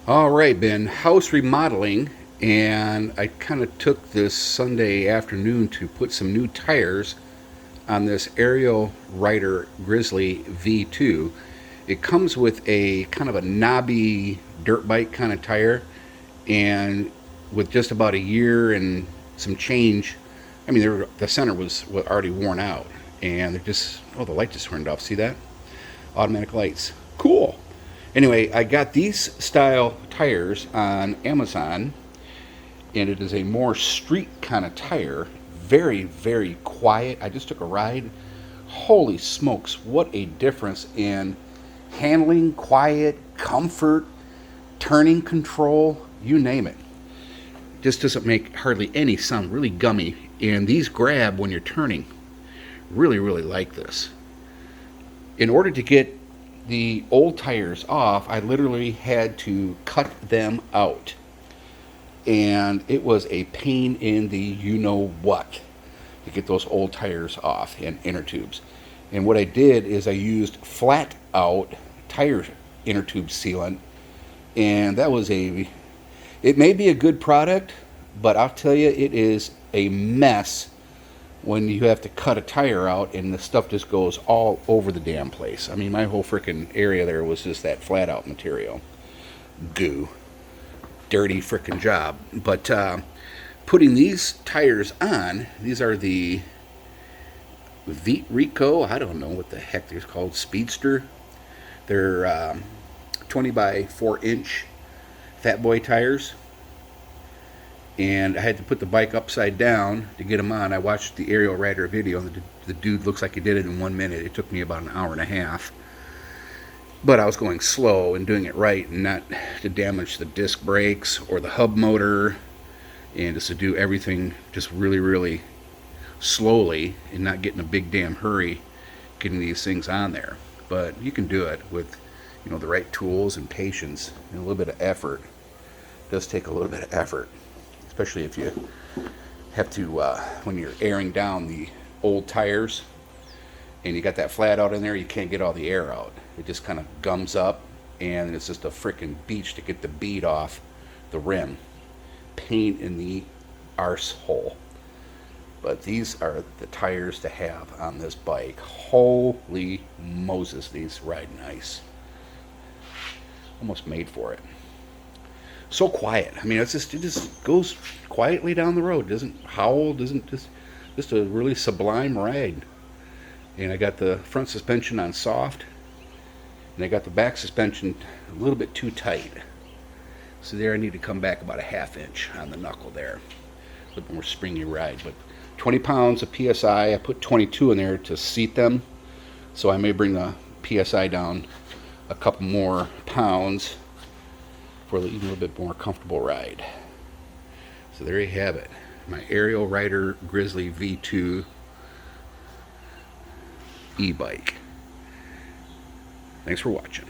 All right, been house remodeling, and I kind of took this Sunday afternoon to put some new tires on this Ariel Rider Grizzly V2. It comes with a kind of a knobby dirt bike kind of tire, and with just about a year and some change, I mean, the center was already worn out, and they're just, oh, the light just turned off. See that? Automatic lights. Cool. Anyway, I got these style tires on Amazon, and it is a more street kind of tire. Very, very quiet. I just took a ride. Holy smokes, what a difference in handling, quiet, comfort, turning control, you name it. Just doesn't make hardly any sound, really gummy. And these grab when you're turning. Really, really like this. In order to get the old tires off, I literally had to cut them out. And it was a pain in the you know what to get those old tires off and inner tubes. And what I did is I used flat out tire inner tube sealant, and it may be a good product, but I'll tell you, it is a mess when you have to cut a tire out and the stuff just goes all over the damn place. I mean, my whole freaking area there was just that flat out material. Goo. Dirty freaking job. But putting these tires on, these are the Rico, I don't know what the heck they're called, Speedster. They're 20 by 4 inch Fat Boy tires. And I had to put the bike upside down to get them on. I watched the Ariel Rider video, and the dude looks like he did it in 1 minute. It took me about an hour and a half. But I was going slow and doing it right, and not to damage the disc brakes or the hub motor, and just to do everything just really, really slowly and not get in a big damn hurry getting these things on there. But you can do it with, the right tools and patience and a little bit of effort. It does take a little bit of effort, especially if you have to, when you're airing down the old tires and you got that flat out in there, you can't get all the air out. It just kind of gums up, and it's just a freaking beach to get the bead off the rim. Pain in the arse hole. But these are the tires to have on this bike. Holy Moses, these ride nice. Almost made for it. So quiet. I mean, it just goes quietly down the road. Doesn't howl. Doesn't just a really sublime ride. And I got the front suspension on soft, and I got the back suspension a little bit too tight. So there, I need to come back about a ½ inch on the knuckle there. A little more springy ride, but 20 pounds of PSI. I put 22 in there to seat them, so I may bring the PSI down a couple more pounds for even a little bit more comfortable ride. So there you have it, my Ariel Rider Grizzly V2 e-bike. Thanks for watching.